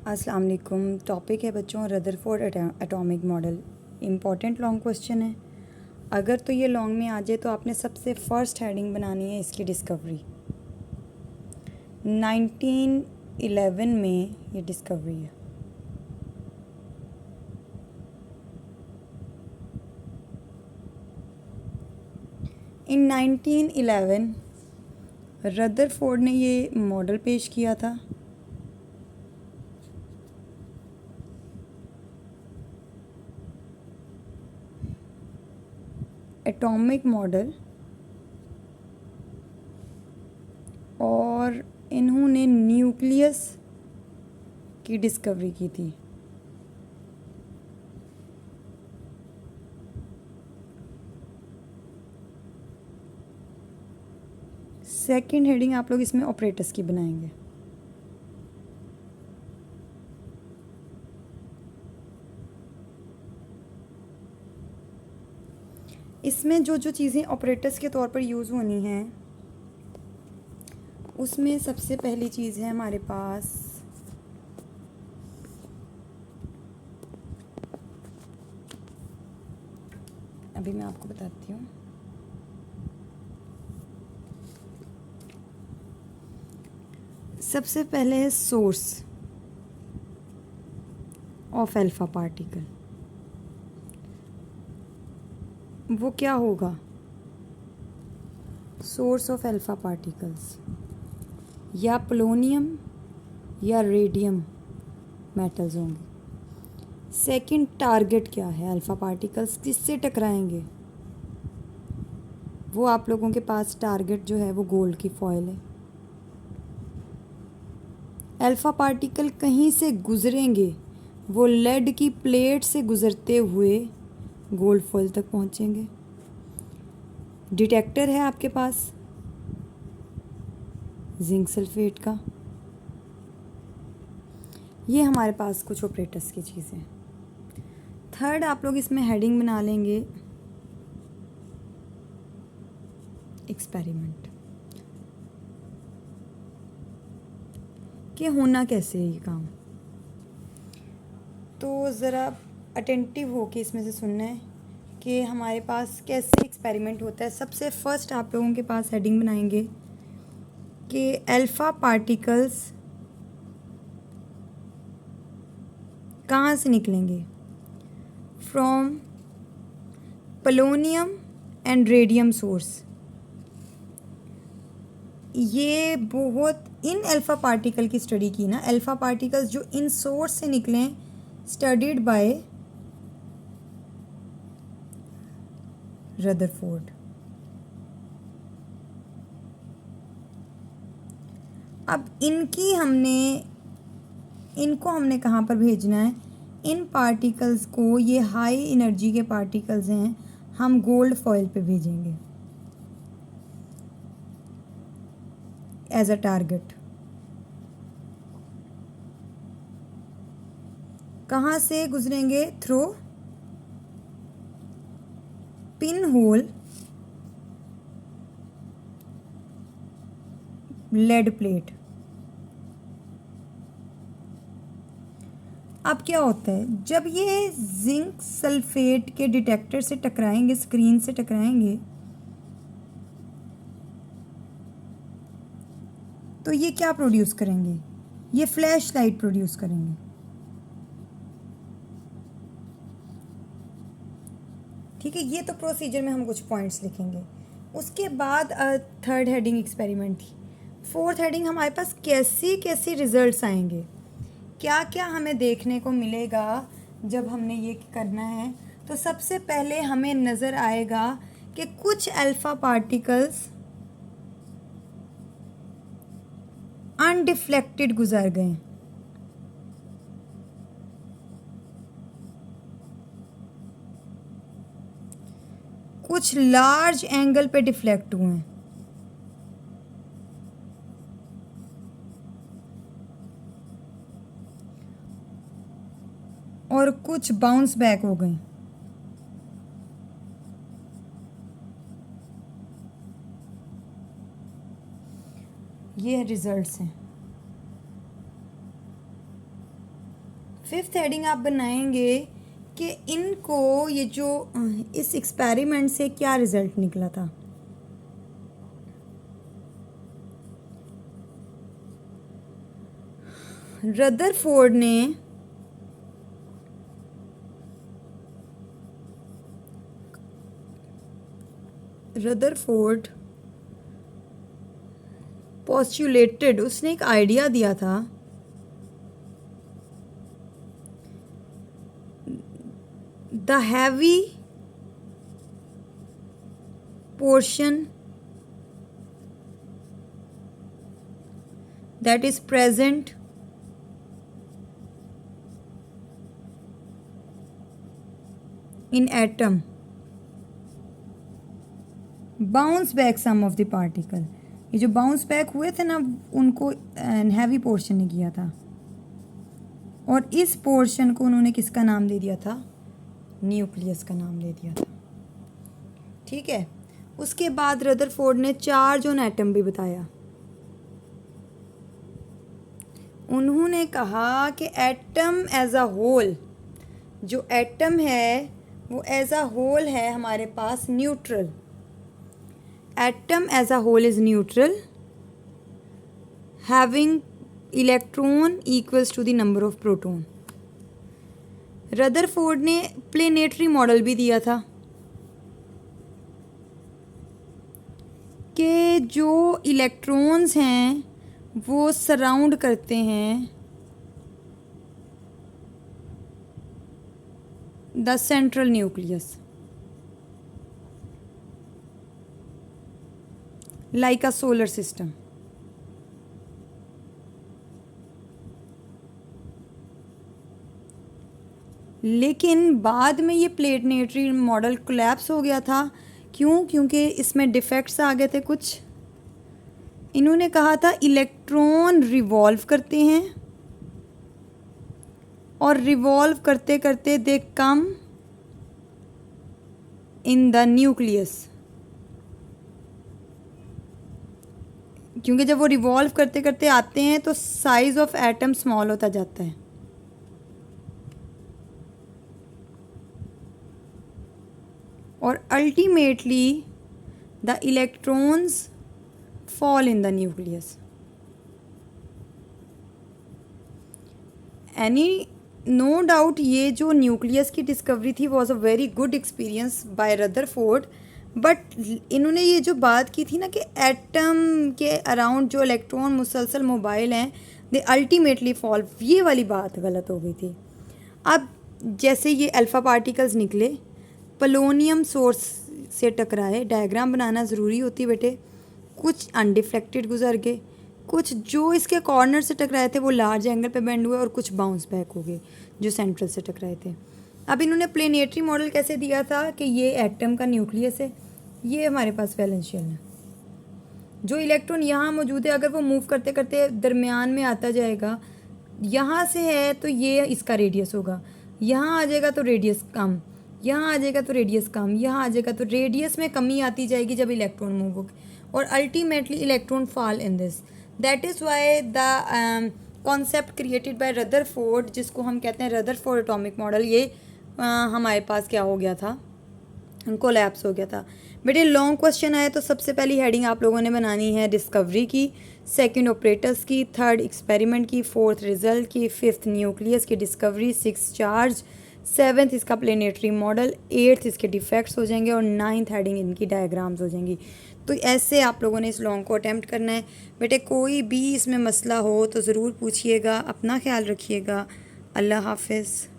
अस्सलाम वालेकुम। टॉपिक है बच्चों Rutherford atomic model. Important long question है। अगर तो ये लॉन्ग में आ जाए तो आपने सबसे फर्स्ट हेडिंग बनानी है इसकी डिस्कवरी। 1911 में ये डिस्कवरी है। इन 1911 रदरफोर्ड ने ये मॉडल पेश किया था। एटॉमिक मॉडल, और इन्होंने न्यूक्लियस की डिस्कवरी की थी। सेकंड हेडिंग आप लोग इसमें ऑपरेटर्स की बनाएंगे। इसमें जो जो चीज़ें ऑपरेटर्स के तौर पर यूज़ होनी हैं उसमें सबसे पहली चीज़ है हमारे पास अभी मैं आपको बताती हूँ। सबसे पहले है सोर्स ऑफ अल्फा पार्टिकल। वो क्या होगा? सोर्स ऑफ अल्फा पार्टिकल्स या पोलोनियम या रेडियम मेटल्स होंगे। सेकंड, टारगेट क्या है? अल्फा पार्टिकल्स किससे टकराएंगे? वो आप लोगों के पास टारगेट जो है वो गोल्ड की फॉइल है। अल्फा पार्टिकल कहीं से गुजरेंगे, वो लेड की प्लेट से गुजरते हुए गोल्ड फॉइल तक पहुंचेंगे। डिटेक्टर है आपके पास जिंक सल्फेट का। ये हमारे पास कुछ ऑपरेटर्स की चीज़ें। थर्ड, आप लोग इसमें हेडिंग बना लेंगे एक्सपेरिमेंट, कि होना कैसे है ये काम। तो ज़रा अटेंटिव हो के इसमें से सुनना है कि हमारे पास कैसे एक्सपेरिमेंट होता है। सबसे फर्स्ट आप लोगों के पास हेडिंग बनाएंगे कि अल्फ़ा पार्टिकल्स कहाँ से निकलेंगे? From polonium and radium source. ये बहुत इन अल्फ़ा पार्टिकल की स्टडी की ना। अल्फ़ा पार्टिकल्स जो इन सोर्स से निकलें, स्टडीड बाय रदरफोर्ड। अब इनको हमने कहाँ पर भेजना है? इन पार्टिकल्स को, ये हाई एनर्जी के पार्टिकल्स हैं, हम गोल्ड फॉइल पे भेजेंगे एज अ टारगेट। कहाँ से गुजरेंगे? Through pinhole lead plate. अब क्या होता है, जब ये जिंक सल्फेट के डिटेक्टर से टकराएंगे, स्क्रीन से टकराएंगे, तो ये क्या प्रोड्यूस करेंगे? ये फ्लैश लाइट प्रोड्यूस करेंगे। ठीक है, ये तो प्रोसीजर में हम कुछ पॉइंट्स लिखेंगे। उसके बाद थर्ड हेडिंग एक्सपेरिमेंट थी। फोर्थ हेडिंग हमारे पास कैसी कैसी रिजल्ट्स आएंगे, क्या क्या हमें देखने को मिलेगा जब हमने ये करना है। तो सबसे पहले हमें नज़र आएगा कि कुछ अल्फ़ा पार्टिकल्स अनडिफ्लेक्टेड गुजर गए, कुछ लार्ज एंगल पे डिफ्लेक्ट हुए हैं, और कुछ बाउंस बैक हो गए। ये रिजल्ट्स हैं। 5th हेडिंग आप बनाएंगे कि इनको ये जो इस एक्सपेरिमेंट से क्या रिजल्ट निकला था। रदरफोर्ड पोस्टुलेटेड, उसने एक आइडिया दिया था the heavy portion that is present in atom bounce back some of the particle। ये जो बाउंस बैक हुए थे ना, उनको हैवी पोर्शन ने किया था, और इस पोर्शन को उन्होंने किसका नाम दे दिया था? न्यूक्लियस का नाम दे दिया था। ठीक है। उसके बाद रदरफोर्ड ने चार्ज ऑन एटम भी बताया। उन्होंने कहा कि एटम एज अ होल, जो एटम है वो एज अ होल है हमारे पास neutral. Atom as a whole is neutral having electron equals to the number of proton. Rutherford ने प्लेनेटरी मॉडल भी दिया था कि जो इलेक्ट्रॉन्स हैं वो सराउंड करते हैं the central nucleus like a solar system. लेकिन बाद में ये प्लेनेटरी मॉडल कोलैप्स हो गया था। क्यों? क्योंकि इसमें डिफेक्ट्स आ गए थे कुछ। इन्होंने कहा था इलेक्ट्रॉन रिवॉल्व करते हैं और रिवॉल्व करते करते दे कम इन द न्यूक्लियस। क्योंकि जब वो रिवॉल्व करते करते आते हैं तो साइज ऑफ एटम स्मॉल होता जाता है। और ultimately the electrons fall in the nucleus। no doubt ये जो न्यूक्लियस की डिस्कवरी थी was a very good experience by Rutherford. But इन्होंने ये जो बात की थी ना कि एटम के अराउंड जो इलेक्ट्रॉन मुसलसल मोबाइल हैं दे अल्टीमेटली फॉल, ये वाली बात गलत हो गई थी। अब जैसे ये अल्फ़ा पार्टिकल्स निकले, पोलोनियम सोर्स से टकराए, डायग्राम बनाना ज़रूरी होती बेटे। कुछ अनडिफ्लेक्टेड गुजर गए, कुछ जो इसके कॉर्नर से टकराए थे वो लार्ज एंगल पे बेंड हुए, और कुछ बाउंस बैक हो गए जो सेंट्रल से टकराए थे। अब इन्होंने प्लेनेटरी मॉडल कैसे दिया था कि ये एटम का न्यूक्लियस है, ये हमारे पास वैलेंस शेल है। जो इलेक्ट्रॉन यहाँ मौजूद है अगर वो मूव करते करते दरमियान में आता जाएगा, यहाँ से है तो ये इसका रेडियस होगा, यहाँ आ जाएगा तो रेडियस कम, यहाँ आ जाएगा तो रेडियस कम, यहाँ आ जाएगा तो रेडियस में कमी आती जाएगी जब इलेक्ट्रॉन मूव होगा, और ultimately electron fall in this. That is why the concept created by Rutherford, जिसको हम कहते हैं रदरफोर्ड एटॉमिक मॉडल, ये हमारे पास क्या हो गया था? कोलैप्स हो गया था। बेटे लॉन्ग क्वेश्चन आए तो सबसे पहली हेडिंग आप लोगों ने बनानी है डिस्कवरी की, सेकंड ऑपरेटर्स की, थर्ड एक्सपेरिमेंट की, फोर्थ रिजल्ट की, फिफ्थ न्यूक्लियस की डिस्कवरी, सिक्स चार्ज, सेवन्थ इसका प्लेनेटरी मॉडल, एट्थ इसके डिफेक्ट्स हो जाएंगे, और नाइन्थ हेडिंग इनकी डायग्राम्स हो जाएंगी। तो ऐसे आप लोगों ने इस लॉन्ग को अटैम्प्ट करना है। बेटे कोई भी इसमें मसला हो तो ज़रूर पूछिएगा। अपना ख्याल रखिएगा। अल्लाह हाफिज़।